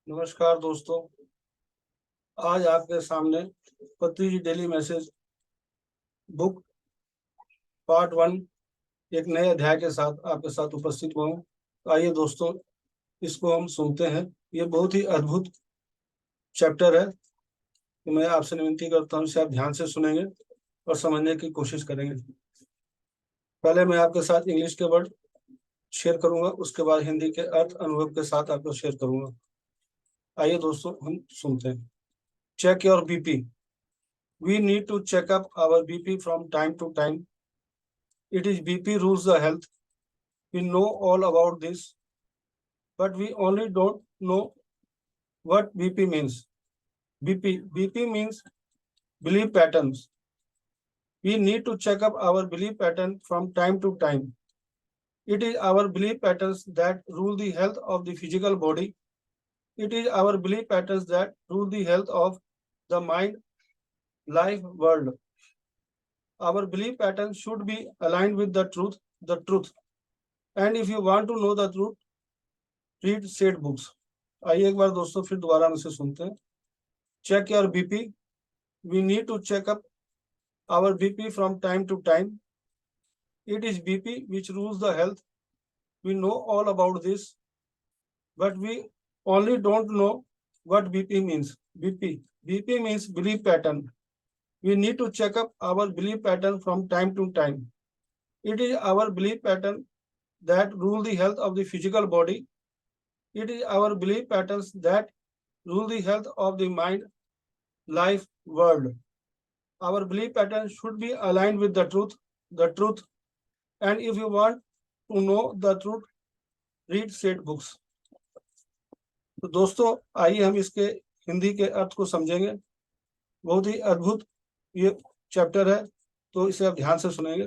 नमस्कार दोस्तों। आज आपके सामने Patanjali daily message book part 1 एक नए अध्याय के साथ आपके साथ उपस्थित हुआ हूँ। तो आइए दोस्तों, इसको हम सुनते हैं। ये बहुत ही अद्भुत चैप्टर है। तो मैं आपसे विनती करता हूँ, इसे आप ध्यान से सुनेंगे और समझने की कोशिश करेंगे। पहले मैं आपके साथ इंग्लिश के वर्ड शेयर करूंगा, उसके बाद हिंदी के अर्थ अनुभव के साथ आपको शेयर करूंगा। आइए दोस्तों, हम सुनते हैं। Check your BP. We need to check up our BP from time to time. It is BP rules the health. We know all about this, but we only don't know what BP means. BP means belief patterns. We need to check up our belief pattern from time to time. It is our belief patterns that rule the health of the physical body. It is our belief patterns that rule the health of the mind, life, world. Our belief pattern should be aligned with the truth. And if you want to know the truth, read said books. आइए एक बार दोस्तों फिर दोबारा हम इसे सुनते हैं। Check your BP. We need to check up our BP from time to time. It is BP which rules the health. We know all about this, but we only don't know what BP means. BP means belief pattern. We need to check up our belief pattern from time to time. It is our belief pattern that rule the health of the physical body. It is our belief patterns that rule the health of the mind, life, world. Our belief pattern should be aligned with the truth. And if you want to know the truth, read said books. तो दोस्तों, आइए हम इसके हिंदी के अर्थ को समझेंगे। बहुत ही अद्भुत ये चैप्टर है, तो इसे आप ध्यान से सुनेंगे।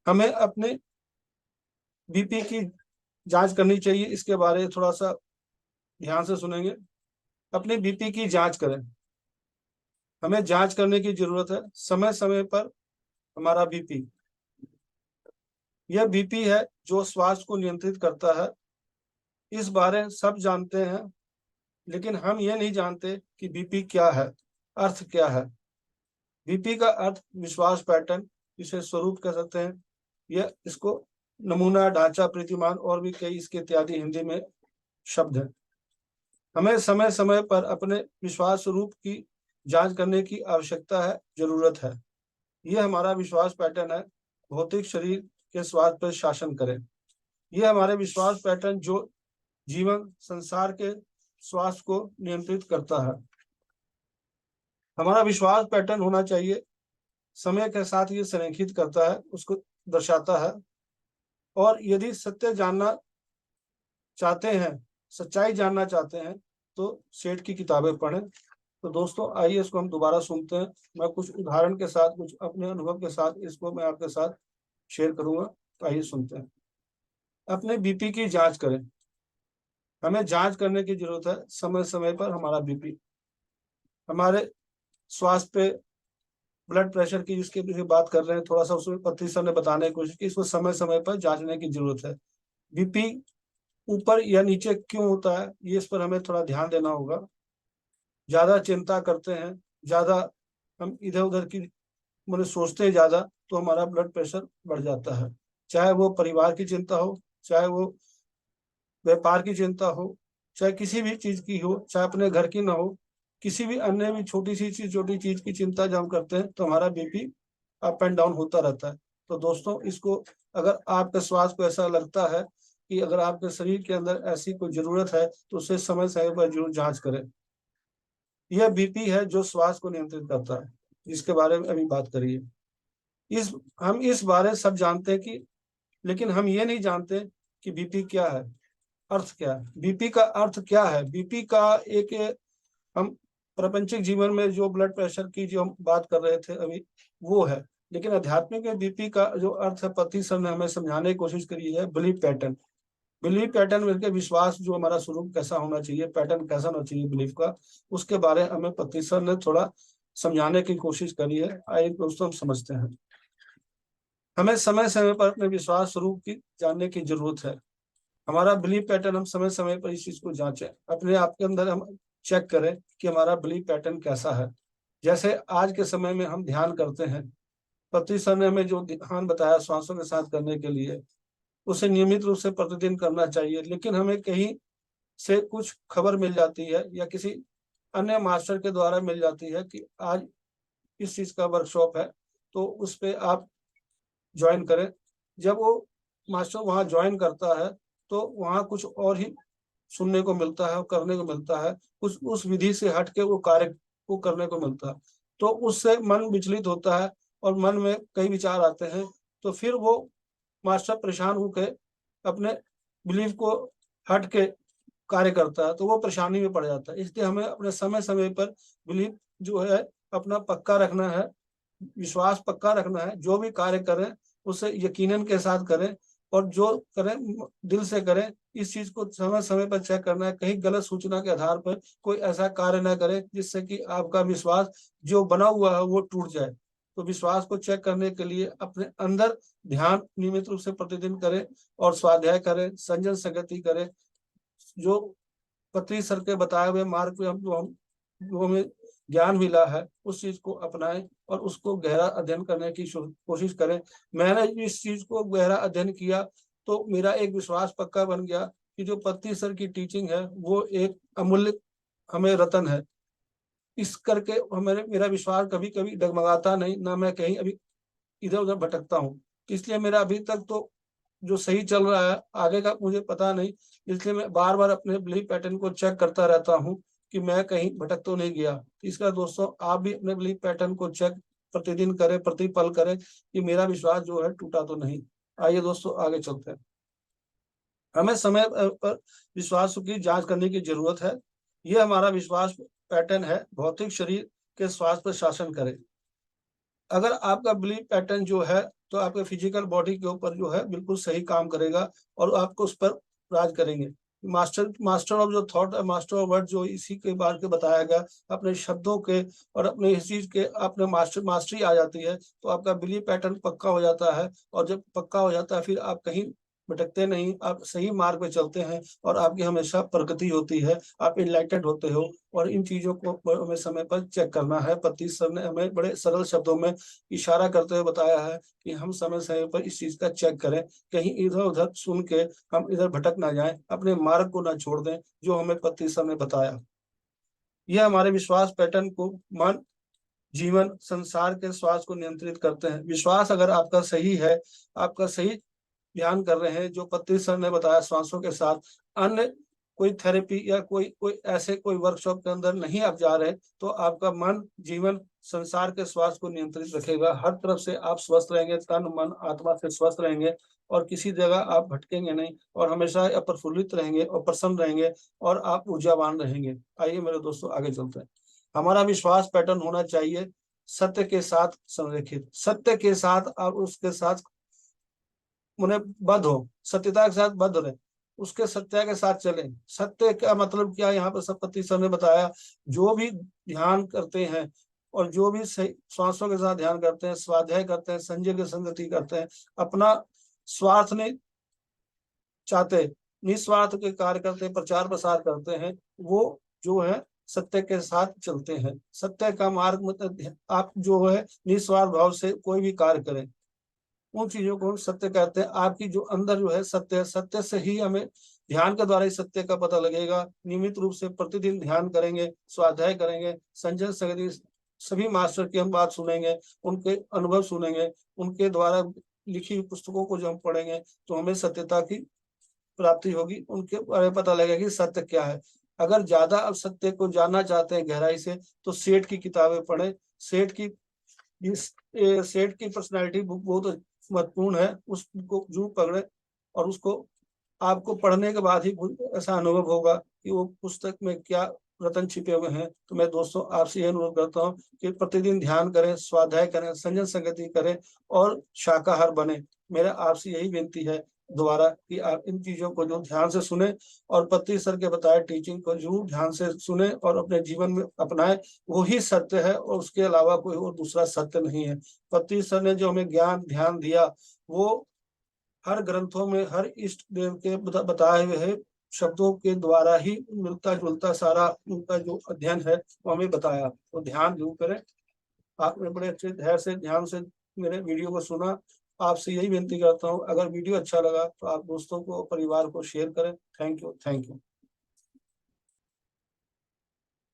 हमें अपने बीपी की जांच करनी चाहिए, इसके बारे में थोड़ा सा ध्यान से सुनेंगे। अपने बीपी की जांच करें। हमें जांच करने की जरूरत है समय समय पर हमारा बीपी। यह बीपी है जो श्वास को नियंत्रित करता है। इस बारे सब जानते हैं, लेकिन हम यह नहीं जानते कि बीपी क्या है, अर्थ क्या है। बीपी का अर्थ विश्वास पैटर्न, इसे स्वरूप कह सकते हैं। यह इसको नमूना, ढांचा, प्रतिमान और भी कई इसके इत्यादि हिंदी में शब्द है। हमें समय समय पर अपने विश्वास स्वरूप की जांच करने की आवश्यकता है, जरूरत है। यह हमारा विश्वास पैटर्न है, भौतिक शरीर के स्वाद पर शासन करें। यह हमारे विश्वास पैटर्न जो जीवन संसार के स्वास्थ्य को नियंत्रित करता है। हमारा विश्वास पैटर्न होना चाहिए, समय के साथ ये संरेखित करता है, उसको दर्शाता है। और यदि सत्य जानना चाहते हैं, सच्चाई जानना चाहते हैं, तो सेठ की किताबें पढ़ें। तो दोस्तों, आइए इसको हम दोबारा सुनते हैं। मैं कुछ उदाहरण के साथ, कुछ अपने अनुभव के साथ इसको मैं आपके साथ शेयर करूंगा। तो आइए सुनते हैं। अपने बीपी की जांच करें। हमें जांच करने की जरूरत है समय समय पर हमारा बीपी। हमारे स्वास्थ्य पे ब्लड प्रेशर की जिसके भी बात कर रहे हैं, थोड़ा सा उसमें पत्री सर ने बताने की कोशिश की, इसको समय समय पर जांचने की जरूरत है। बीपी ऊपर या नीचे क्यों होता है, ये इस पर हमें थोड़ा ध्यान देना होगा। ज्यादा चिंता करते हैं, ज्यादा हम इधर उधर की मतलब सोचते हैं ज्यादा, तो हमारा ब्लड प्रेशर बढ़ जाता है। चाहे वो परिवार की चिंता हो, चाहे वो व्यापार की चिंता हो, चाहे किसी भी चीज की हो, चाहे अपने घर की ना हो, किसी भी अन्य भी छोटी चीज की चिंता जब हम करते हैं तो हमारा बीपी अप एंड डाउन होता रहता है। तो दोस्तों, इसको अगर आपके स्वास्थ्य को ऐसा लगता है कि अगर आपके शरीर के अंदर ऐसी कोई जरूरत है, तो उसे समय समय पर जरूर जांच करें। यह बीपी है जो श्वास को नियंत्रित करता है, जिसके बारे में अभी बात करिए। हम इस बारे सब जानते हैं कि, लेकिन हम ये नहीं जानते कि बीपी क्या है, अर्थ क्या है। बीपी का अर्थ क्या है? बीपी का एक हम प्रापंचिक जीवन में जो ब्लड प्रेशर की जो हम बात कर रहे थे अभी, वो है। लेकिन आध्यात्मिक में बीपी का जो अर्थ है, पति सर ने हमें समझाने की कोशिश करी है, बिलीफ पैटर्न। बिलीफ पैटर्न मिलकर विश्वास, जो हमारा स्वरूप कैसा होना चाहिए, पैटर्न कैसा होना चाहिए बिलीफ का, उसके बारे में हमें पति सर ने थोड़ा समझाने की कोशिश करी है। आइए दोस्तों, हम समझते हैं। हमें समय समय पर अपने विश्वास स्वरूप की जानने की जरूरत है। हमारा बिलीफ पैटर्न, हम समय समय पर इस चीज को जांचें, अपने आप के अंदर हम चेक करें कि हमारा बिलीफ पैटर्न कैसा है। जैसे आज के समय में हम ध्यान करते हैं, पृथ्वी सर ने हमें जो ध्यान बताया श्वासों के साथ करने के लिए, उसे नियमित रूप से प्रतिदिन करना चाहिए। लेकिन हमें कहीं से कुछ खबर मिल जाती है या किसी अन्य मास्टर के द्वारा मिल जाती है कि आज इस चीज का वर्कशॉप है, तो उस पे आप ज्वाइन करें। जब वो मास्टर वहाँ ज्वाइन करता है तो वहाँ कुछ और ही सुनने को मिलता है और करने को मिलता है, उस विधि से हट के वो कार्य को करने को मिलता है। तो उससे मन विचलित होता है और मन में कई विचार आते हैं, तो फिर वो मास्टर परेशान होकर अपने बिलीफ को हट के कार्य करता है, तो वो परेशानी में पड़ जाता है। इसलिए हमें अपने समय समय पर बिलीफ जो है अपना पक्का रखना है, विश्वास पक्का रखना है। जो भी कार्य करें उसे यकीनन के साथ करें, और जो करें दिल से करें। इस चीज को समय समय पर चेक करना है, कहीं गलत सूचना के आधार पर कोई ऐसा कार्य ना करें जिससे कि आपका विश्वास जो बना हुआ है वो टूट जाए। तो विश्वास को चेक करने के लिए अपने अंदर ध्यान नियमित रूप से प्रतिदिन करें, और स्वाध्याय करें, संजन संगति करें। जो पत्री सर के बताए हुए मार्ग पे हम जो हमें ज्ञान मिला है उस चीज को अपनाएं और उसको गहरा अध्ययन करने की कोशिश करें। मैंने इस चीज को गहरा अध्ययन किया तो मेरा एक विश्वास पक्का बन गया कि जो पत्री सर की टीचिंग है वो एक अमूल्य हमें रतन है। इस करके हमारे मेरा विश्वास कभी कभी डगमगाता नहीं, ना मैं कहीं अभी इधर उधर भटकता हूँ। इसलिए मेरा अभी तक तो जो सही चल रहा है, आगे का मुझे पता नहीं। इसलिए मैं बार बार अपने बिलीफ पैटर्न को चेक करता रहता हूँ कि मैं कहीं भटक तो नहीं गया। इसका दोस्तों आप भी अपने बिलीफ पैटर्न को चेक प्रतिदिन करें, प्रतिपल करें कि मेरा विश्वास जो है टूटा तो नहीं। आइए दोस्तों आगे चलते हैं। हमें समय पर विश्वास की जांच करने की जरूरत है। यह हमारा विश्वास पैटर्न है भौतिक शरीर के स्वास्थ्य पर शासन करे। अगर आपका बिलीफ पैटर्न जो है तो आपके फिजिकल बॉडी के ऊपर जो है बिल्कुल सही काम करेगा और आपको उस पर राज करेंगे। मास्टर ऑफ जो थॉट, मास्टर ऑफ वर्ड, जो इसी के बारे में बताया गया, अपने शब्दों के और अपने इस चीज के अपने मास्टरी आ जाती है तो आपका बिलीफ पैटर्न पक्का हो जाता है। और जब पक्का हो जाता है फिर आप कहीं भटकते नहीं, आप सही मार्ग पे चलते हैं और आपकी हमेशा प्रगति होती है, आप इनलाइटेड होते हो। और इन चीजों को हमें समय पर चेक करना है। पति सर ने हमें बड़े सरल शब्दों में इशारा करते हुए बताया है कि हम समय समय पर इस चीज का चेक करें, कहीं इधर उधर सुन के हम इधर भटक ना जाएं, अपने मार्ग को ना छोड़ दें जो हमें पति सर ने बताया। यह हमारे विश्वास पैटर्न को मन, जीवन, संसार के स्वास्थ्य को नियंत्रित करते हैं। विश्वास अगर आपका सही है, आपका सही ध्यान कर रहे हैं जो पत्री सर ने बताया श्वासों के साथ, अन्य कोई थेरेपी या कोई कोई ऐसे कोई वर्कशॉप के अंदर नहीं आप जा रहे, तो आपका मन, जीवन, संसार के स्वास्थ्य को नियंत्रित रखेगा। हर तरफ से आप स्वस्थ रहेंगे, तन मन आत्मा से स्वस्थ रहेंगे और किसी जगह आप भटकेंगे नहीं और हमेशा प्रफुल्लित रहेंगे और प्रसन्न रहेंगे और आप ऊर्जावान रहेंगे। आइए मेरे दोस्तों आगे चलते हैं। हमारा विश्वास पैटर्न होना चाहिए सत्य के साथ संरेखित। सत्य के साथ आप उसके साथ उन्हें बद्ध हो, सत्यता के साथ बद्ध रहे, उसके सत्य के साथ चले। सत्य का मतलब क्या, यहाँ पर सपति सर ने बताया, जो भी ध्यान करते हैं और जो भी श्वासों के साथ ध्यान करते हैं, स्वाध्याय करते हैं, संजय की संगति करते हैं, अपना स्वार्थ नहीं चाहते, निस्वार्थ के कार्य करते हैं, प्रचार प्रसार करते हैं, वो जो है सत्य के साथ चलते हैं। सत्य का मार्ग मतलब आप जो है निस्वार्थ भाव से कोई भी कार्य करें, उन चीजों को हम सत्य कहते हैं। आपकी जो अंदर जो है सत्य है, सत्य से ही हमें ध्यान के द्वारा ही सत्य का पता लगेगा। नियमित रूप से प्रतिदिन ध्यान करेंगे, स्वाध्याय करेंगे, संजय सगरी सभी मास्टर की हम बात सुनेंगे, उनके अनुभव सुनेंगे, उनके द्वारा लिखी हुई पुस्तकों को जो हम पढ़ेंगे तो हमें सत्यता की प्राप्ति होगी, उनके बारे में पता लगेगा कि सत्य क्या है। अगर ज्यादा आप सत्य को जानना चाहते हैं गहराई से तो सेठ की किताबें पढ़ें। सेठ की पर्सनालिटी बुक बहुत महत्वपूर्ण है, उसको जरूर पकड़े और उसको आपको पढ़ने के बाद ही ऐसा अनुभव होगा कि वो पुस्तक में क्या रतन छिपे हुए हैं। तो मैं दोस्तों आपसे यह अनुरोध करता हूँ कि प्रतिदिन ध्यान करें, स्वाध्याय करें, संजन संगति करें और शाकाहार बने। मेरा आपसे यही विनती है दोबारा कि आप इन चीजों को जो ध्यान से सुने और पत्री सर के बताए टीचिंग को जरूर ध्यान से सुने और अपने जीवन में अपनाए। वही सत्य है और उसके अलावा कोई और दूसरा सत्य नहीं है। पत्री सर ने जो हमें ज्ञान ध्यान दिया वो हर ग्रंथों में हर इष्ट देव के बताए हुए शब्दों के द्वारा ही मिलता जुलता सारा उनका जो अध्ययन है वो हमें बताया। तो ध्यान जरूर करें। आपने बड़े अच्छे धैर्य से ध्यान से मेरे वीडियो को सुना। आपसे यही विनती करता हूँ, अगर वीडियो अच्छा लगा तो आप दोस्तों को परिवार को शेयर करें। Thank you.